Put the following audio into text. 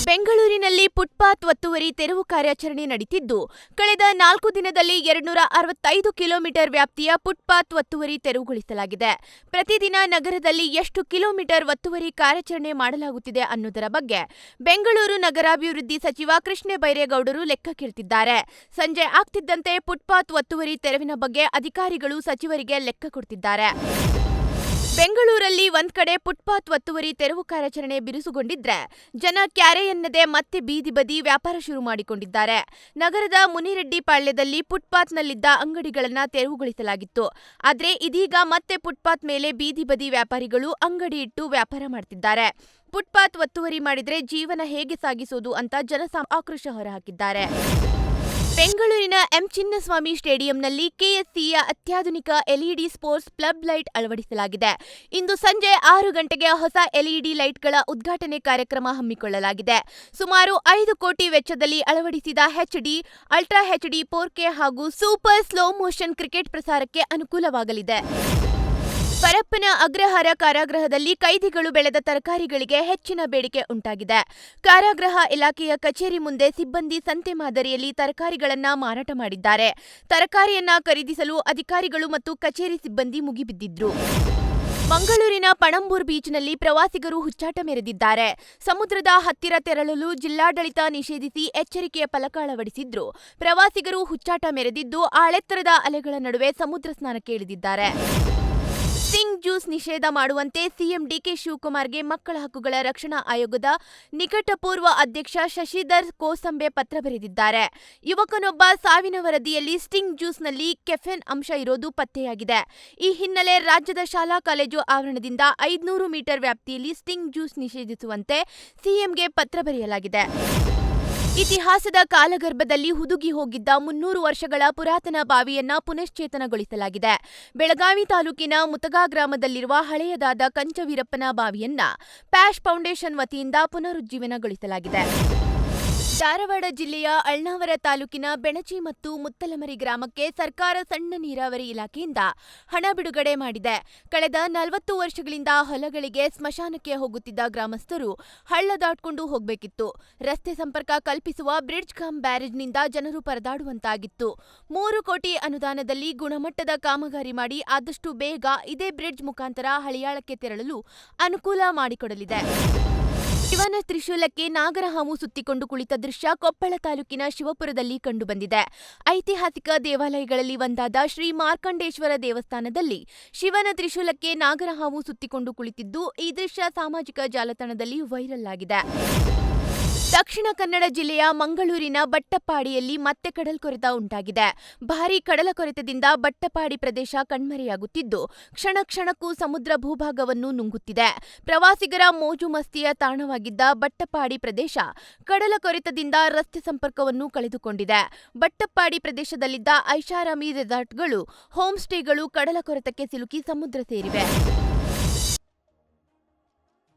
ಬೆಂಗಳೂರಿನಲ್ಲಿ ಫುಟ್ಪಾತ್ ಒತ್ತುವರಿ ತೆರವು ಕಾರ್ಯಾಚರಣೆ ನಡೆದಿದ್ದು, ಕಳೆದ 4 ದಿನದಲ್ಲಿ 265 ಕಿಲೋಮೀಟರ್ ವ್ಯಾಪ್ತಿಯ ಫುಟ್ಪಾತ್ ಒತ್ತುವರಿ ತೆರವುಗೊಳಿಸಲಾಗಿದೆ. ಪ್ರತಿದಿನ ನಗರದಲ್ಲಿ ಎಷ್ಟು ಕಿಲೋಮೀಟರ್ ಒತ್ತುವರಿ ಕಾರ್ಯಾಚರಣೆ ಮಾಡಲಾಗುತ್ತಿದೆ ಅನ್ನುವುದರ ಬಗ್ಗೆ ಬೆಂಗಳೂರು ನಗರಾಭಿವೃದ್ಧಿ ಸಚಿವ ಕೃಷ್ಣ ಬೈರೇಗೌಡರು ಲೆಕ್ಕಕ್ಕಿಳಿದಿದ್ದಾರೆ. ಸಂಜೆ ಆಗ್ತಿದ್ದಂತೆ ಫುಟ್ಪಾತ್ ಒತ್ತುವರಿ ತೆರವಿನ ಬಗ್ಗೆ ಅಧಿಕಾರಿಗಳು ಸಚಿವರಿಗೆ ಲೆಕ್ಕ ಕೊಡ್ತಿದ್ದಾರೆ. ಬೆಂಗಳೂರಲ್ಲಿ ಒಂದ್ ಕಡೆ ಫುಟ್ಪಾತ್ ಒತ್ತುವರಿ ತೆರವು ಕಾರ್ಯಾಚರಣೆ ಬಿರುಸುಗೊಂಡಿದ್ರೆ, ಜನ ಕ್ಯಾರೆ ಎನ್ನದೆ ಮತ್ತೆ ಬೀದಿ ಬದಿ ವ್ಯಾಪಾರ ಶುರು ಮಾಡಿಕೊಂಡಿದ್ದಾರೆ. ನಗರದ ಮುನಿರೆಡ್ಡಿ ಪಾಳ್ಯದಲ್ಲಿ ಫುಟ್ಪಾತ್ನಲ್ಲಿದ್ದ ಅಂಗಡಿಗಳನ್ನು ತೆರವುಗೊಳಿಸಲಾಗಿತ್ತು. ಆದ್ರೆ ಇದೀಗ ಮತ್ತೆ ಫುಟ್ಪಾತ್ ಮೇಲೆ ಬೀದಿ ಬದಿ ವ್ಯಾಪಾರಿಗಳು ಅಂಗಡಿ ಇಟ್ಟು ವ್ಯಾಪಾರ ಮಾಡ್ತಿದ್ದಾರೆ. ಫುಟ್ಪಾತ್ ಒತ್ತುವರಿ ಮಾಡಿದ್ರೆ ಜೀವನ ಹೇಗೆ ಸಾಗಿಸೋದು ಅಂತ ಆಕ್ರೋಶ ಹೊರಹಾಕಿದ್ದಾರೆ. ಬೆಂಗಳೂರಿನ ಎಂ ಚಿನ್ನಸ್ವಾಮಿ ಸ್ಟೇಡಿಯಂನಲ್ಲಿ ಕೆಎಸ್ಸಿಯ ಅತ್ಯಾಧುನಿಕ ಎಲ್ಇಡಿ ಸ್ಪೋರ್ಟ್ಸ್ ಫ್ಲಡ್ ಲೈಟ್ ಅಳವಡಿಸಲಾಗಿದೆ. ಇಂದು ಸಂಜೆ 6 ಗಂಟೆಗೆ ಹೊಸ ಎಲ್ಇಡಿ ಲೈಟ್ಗಳ ಉದ್ಘಾಟನೆ ಕಾರ್ಯಕ್ರಮ ಹಮ್ಮಿಕೊಳ್ಳಲಾಗಿದೆ. ಸುಮಾರು 5 ಕೋಟಿ ವೆಚ್ಚದಲ್ಲಿ ಅಳವಡಿಸಿದ ಎಚ್ಡಿ, ಅಲ್ಟ್ರಾ ಎಚ್ಡಿ, 4K ಹಾಗೂ ಸೂಪರ್ ಸ್ಲೋ ಮೋಷನ್ ಕ್ರಿಕೆಟ್ ಪ್ರಸಾರಕ್ಕೆ ಅನುಕೂಲವಾಗಲಿದೆ. ಪರಪ್ಪನ ಅಗ್ರಹಾರ ಕಾರಾಗೃಹದಲ್ಲಿ ಕೈದಿಗಳು ಬೆಳೆದ ತರಕಾರಿಗಳಿಗೆ ಹೆಚ್ಚಿನ ಬೇಡಿಕೆ ಉಂಟಾಗಿದೆ. ಕಾರಾಗೃಹ ಇಲಾಖೆಯ ಕಚೇರಿ ಮುಂದೆ ಸಿಬ್ಬಂದಿ ಸಂತೆ ಮಾದರಿಯಲ್ಲಿ ತರಕಾರಿಗಳನ್ನು ಮಾರಾಟ ಮಾಡಿದ್ದಾರೆ. ತರಕಾರಿಯನ್ನ ಖರೀದಿಸಲು ಅಧಿಕಾರಿಗಳು ಮತ್ತು ಕಚೇರಿ ಸಿಬ್ಬಂದಿ ಮುಗಿಬಿದ್ದಿದ್ರು. ಮಂಗಳೂರಿನ ಪಣಂಬೂರ್ ಬೀಚ್ನಲ್ಲಿ ಪ್ರವಾಸಿಗರು ಹುಚ್ಚಾಟ ಮೆರೆದಿದ್ದಾರೆ. ಸಮುದ್ರದ ಹತ್ತಿರ ತೆರಳಲು ಜಿಲ್ಲಾಡಳಿತ ನಿಷೇಧಿಸಿ ಎಚ್ಚರಿಕೆಯ ಫಲಕ ಅಳವಡಿಸಿದ್ರು. ಪ್ರವಾಸಿಗರು ಹುಚ್ಚಾಟ ಮೆರೆದಿದ್ದು, ಆಳೆತ್ತರದ ಅಲೆಗಳ ನಡುವೆ ಸಮುದ್ರ ಸ್ನಾನಕ್ಕೆ ಇಳಿದಿದ್ದಾರೆ. ಸ್ಟಿಂಗ್ ಜ್ಯೂಸ್ ನಿಷೇಧ ಮಾಡುವಂತೆ ಸಿಎಂ ಡಿಕೆ ಶಿವಕುಮಾರ್ಗೆ ಮಕ್ಕಳ ಹಕ್ಕುಗಳ ರಕ್ಷಣಾ ಆಯೋಗದ ನಿಕಟಪೂರ್ವ ಅಧ್ಯಕ್ಷ ಶಶಿಧರ್ ಕೋಸಂಬೆ ಪತ್ರ ಬರೆದಿದ್ದಾರೆ. ಯುವಕನೊಬ್ಬ ಸಾವಿನ ವರದಿಯಲ್ಲಿ ಸ್ಟಿಂಗ್ ಜ್ಯೂಸ್ನಲ್ಲಿ ಕೆಫೆನ್ ಅಂಶ ಇರೋದು ಪತ್ತೆಯಾಗಿದೆ. ಈ ಹಿನ್ನೆಲೆ ರಾಜ್ಯದ ಶಾಲಾ ಕಾಲೇಜು ಆವರಣದಿಂದ 500 ಮೀಟರ್ ವ್ಯಾಪ್ತಿಯಲ್ಲಿ ಸ್ಟಿಂಗ್ ಜ್ಯೂಸ್ ನಿಷೇಧಿಸುವಂತೆ ಸಿಎಂಗೆ ಪತ್ರ ಬರೆಯಲಾಗಿದೆ. ಇತಿಹಾಸದ ಕಾಲಗರ್ಭದಲ್ಲಿ ಹುದುಗಿ ಹೋಗಿದ್ದ 300 ವರ್ಷಗಳ ಪುರಾತನ ಬಾವಿಯನ್ನ ಪುನಶ್ಚೇತನಗೊಳಿಸಲಾಗಿದೆ. ಬೆಳಗಾವಿ ತಾಲೂಕಿನ ಮುತಗಾ ಗ್ರಾಮದಲ್ಲಿರುವ ಹಳೆಯದಾದ ಕಂಚವೀರಪ್ಪನ ಬಾವಿಯನ್ನ ಪ್ಯಾಶ್ ಫೌಂಡೇಶನ್ ವತಿಯಿಂದ ಪುನರುಜ್ಜೀವನಗೊಳಿಸಲಾಗಿದೆ. ಧಾರವಾಡ ಜಿಲ್ಲೆಯ ಅಳ್ನಾವರ ತಾಲೂಕಿನ ಬೆಣಚಿ ಮತ್ತು ಮುತ್ತಲಮರಿ ಗ್ರಾಮಕ್ಕೆ ಸರ್ಕಾರ ಸಣ್ಣ ನೀರಾವರಿ ಇಲಾಖೆಯಿಂದ ಹಣ ಬಿಡುಗಡೆ ಮಾಡಿದೆ. ಕಳೆದ 40 ವರ್ಷಗಳಿಂದ ಹೊಲಗಳಿಗೆ ಸ್ಮಶಾನಕ್ಕೆ ಹೋಗುತ್ತಿದ್ದ ಗ್ರಾಮಸ್ಥರು ಹಳ್ಳ ದಾಟ್ಕೊಂಡು ಹೋಗಬೇಕಿತ್ತು. ರಸ್ತೆ ಸಂಪರ್ಕ ಕಲ್ಪಿಸುವ ಬ್ರಿಡ್ಜ್ ಕಮ್ ಬ್ಯಾರೇಜ್ನಿಂದ ಜನರು ಪರದಾಡುವಂತಾಗಿತ್ತು. 3 ಕೋಟಿ ಅನುದಾನದಲ್ಲಿ ಗುಣಮಟ್ಟದ ಕಾಮಗಾರಿ ಮಾಡಿ ಆದಷ್ಟು ಬೇಗ ಇದೇ ಬ್ರಿಡ್ಜ್ ಮುಖಾಂತರ ಹಳಿಯಾಳಕ್ಕೆ ತೆರಳಲು ಅನುಕೂಲ ಮಾಡಿಕೊಡಲಿದೆ. ಶಿವನ ತ್ರಿಶೂಲಕ್ಕೆ ನಾಗರಹಾವು ಸುತ್ತಿಕೊಂಡು ಕುಳಿತ ದೃಶ್ಯ ಕೊಪ್ಪಳ ತಾಲೂಕಿನ ಶಿವಪುರದಲ್ಲಿ ಕಂಡುಬಂದಿದೆ. ಐತಿಹಾಸಿಕ ದೇವಾಲಯಗಳಲ್ಲಿ ಒಂದಾದ ಶ್ರೀ ಮಾರ್ಕಂಡೇಶ್ವರ ದೇವಸ್ಥಾನದಲ್ಲಿ ಶಿವನ ತ್ರಿಶೂಲಕ್ಕೆ ನಾಗರಹಾವು ಸುತ್ತಿಕೊಂಡು ಕುಳಿತಿದ್ದು, ಈ ದೃಶ್ಯ ಸಾಮಾಜಿಕ ಜಾಲತಾಣದಲ್ಲಿ ವೈರಲ್ ಆಗಿದೆ. ದಕ್ಷಿಣ ಕನ್ನಡ ಜಿಲ್ಲೆಯ ಮಂಗಳೂರಿನ ಬಟ್ಟಪ್ಪಾಡಿಯಲ್ಲಿ ಮತ್ತೆ ಕಡಲ್ಕೊರೆತ ಉಂಟಾಗಿದೆ. ಭಾರೀ ಕಡಲಕೊರೆತದಿಂದ ಬಟ್ಟಪ್ಪಾಡಿ ಪ್ರದೇಶ ಕಣ್ಮರೆಯಾಗುತ್ತಿದ್ದು, ಕ್ಷಣ ಕ್ಷಣಕ್ಕೂ ಸಮುದ್ರ ಭೂಭಾಗವನ್ನು ನುಂಗುತ್ತಿದೆ. ಪ್ರವಾಸಿಗರ ಮೋಜು ಮಸ್ತಿಯ ತಾಣವಾಗಿದ್ದ ಬಟ್ಟಪ್ಪಾಡಿ ಪ್ರದೇಶ ಕಡಲಕೊರೆತದಿಂದ ರಸ್ತೆ ಸಂಪರ್ಕವನ್ನು ಕಳೆದುಕೊಂಡಿದೆ. ಬಟ್ಟಪ್ಪಾಡಿ ಪ್ರದೇಶದಲ್ಲಿದ್ದ ಐಷಾರಾಮಿ ರೆಸಾರ್ಟ್ಗಳು, ಹೋಮ್ ಸ್ಟೇಗಳು ಕಡಲಕೊರೆತಕ್ಕೆ ಸಿಲುಕಿ ಸಮುದ್ರ ಸೇರಿವೆ.